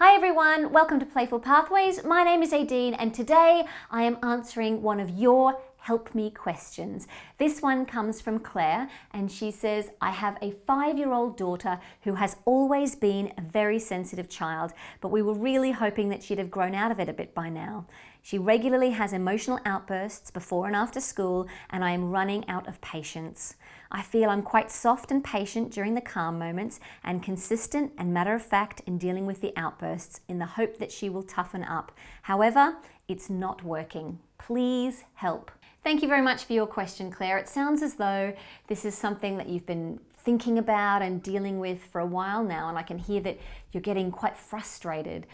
Hi everyone, welcome to Playful Pathways. My name is Aideen and today I am answering one of your Help Me questions. This one comes from Claire and she says, I have a 5-year-old daughter who has always been a very sensitive child, but we were really hoping that she'd have grown out of it a bit by now. She regularly has emotional outbursts before and after school and I am running out of patience. I feel I'm quite soft and patient during the calm moments and consistent and matter-of-fact in dealing with the outbursts in the hope that she will toughen up. However, it's not working. Please help. Thank you very much for your question, Claire. It sounds as though this is something that you've been thinking about and dealing with for a while now, and I can hear that you're getting quite frustrated.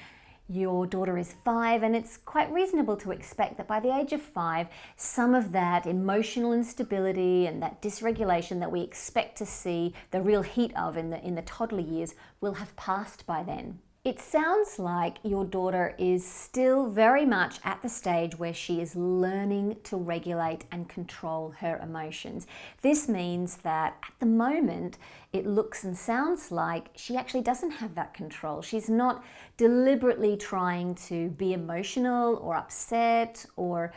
Your daughter is 5 and it's quite reasonable to expect that by the age of 5, some of that emotional instability and that dysregulation that we expect to see the real heat of in the toddler years will have passed by then. It sounds like your daughter is still very much at the stage where she is learning to regulate and control her emotions. This means that at the moment, it looks and sounds like she actually doesn't have that control. She's not deliberately trying to be emotional or upset or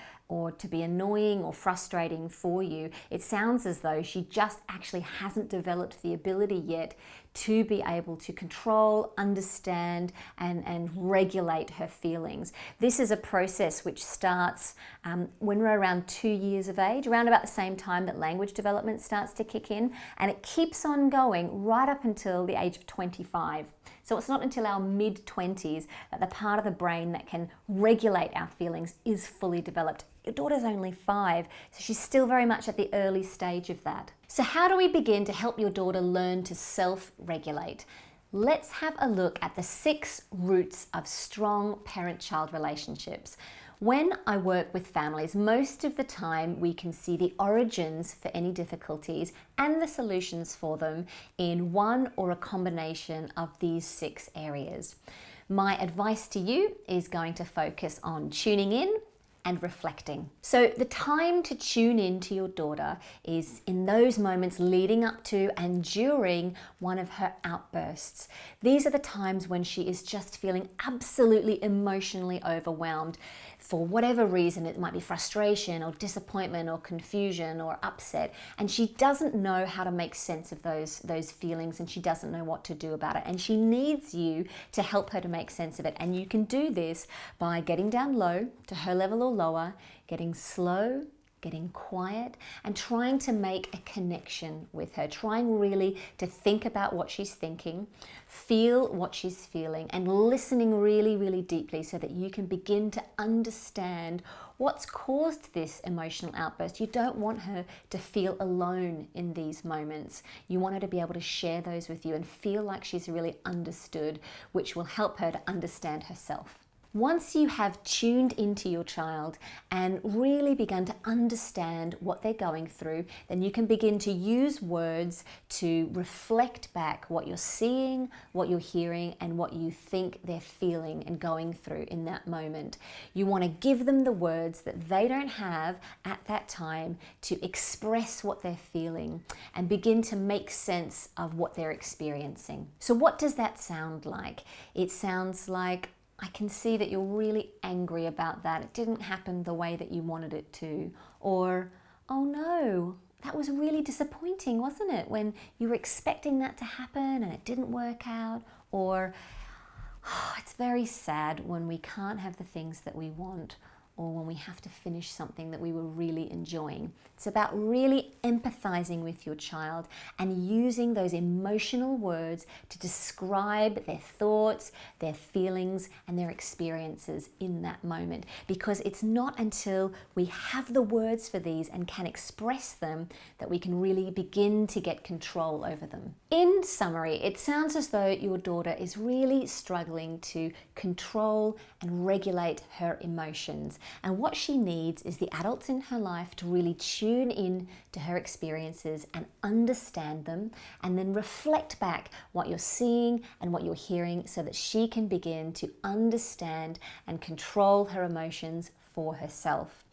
to be annoying or frustrating for you. It sounds as though she just actually hasn't developed the ability yet to be able to control, understand, and regulate her feelings. This is a process which starts when we're around 2 years of age, around about the same time that language development starts to kick in, and it keeps on going right up until the age of 25. So it's not until our mid-20s that the part of the brain that can regulate our feelings is fully developed. Your daughter's only 5, so she's still very much at the early stage of that. So how do we begin to help your daughter learn to self-regulate? Let's have a look at the 6 roots of strong parent-child relationships. When I work with families, most of the time we can see the origins for any difficulties and the solutions for them in one or a combination of these 6 areas. My advice to you is going to focus on tuning in and reflecting. So the time to tune in to your daughter is in those moments leading up to and during one of her outbursts. These are the times when she is just feeling absolutely emotionally overwhelmed. For whatever reason, it might be frustration or disappointment or confusion or upset, and she doesn't know how to make sense of those feelings, and she doesn't know what to do about it, and she needs you to help her to make sense of it. And you can do this by getting down low to her level or lower, getting slow, getting quiet, and trying to make a connection with her, trying really to think about what she's thinking, feel what she's feeling, and listening really, really deeply so that you can begin to understand what's caused this emotional outburst. You don't want her to feel alone in these moments. You want her to be able to share those with you and feel like she's really understood, which will help her to understand herself. Once you have tuned into your child and really begun to understand what they're going through, then you can begin to use words to reflect back what you're seeing, what you're hearing, and what you think they're feeling and going through in that moment. You want to give them the words that they don't have at that time to express what they're feeling and begin to make sense of what they're experiencing. So what does that sound like? It sounds like, I can see that you're really angry about that. It didn't happen the way that you wanted it to. Or, oh no, that was really disappointing, wasn't it? When you were expecting that to happen and it didn't work out. Or, oh, it's very sad when we can't have the things that we want, or when we have to finish something that we were really enjoying. It's about really empathizing with your child and using those emotional words to describe their thoughts, their feelings, and their experiences in that moment. Because it's not until we have the words for these and can express them that we can really begin to get control over them. In summary, it sounds as though your daughter is really struggling to control and regulate her emotions. And what she needs is the adults in her life to really tune in to her experiences and understand them, and then reflect back what you're seeing and what you're hearing so that she can begin to understand and control her emotions for herself.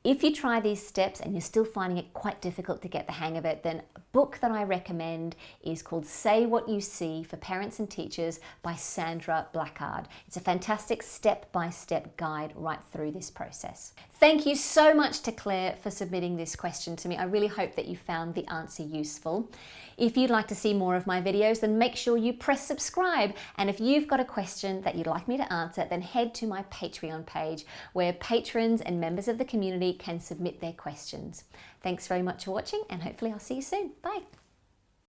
If you try these steps and you're still finding it quite difficult to get the hang of it, then a book that I recommend is called Say What You See for Parents and Teachers by Sandra Blackard. It's a fantastic step-by-step guide right through this process. Thank you so much to Claire for submitting this question to me. I really hope that you found the answer useful. If you'd like to see more of my videos, then make sure you press subscribe. And if you've got a question that you'd like me to answer, then head to my Patreon page where patrons and members of the community can submit their questions. Thanks very much for watching, and hopefully I'll see you soon. Bye.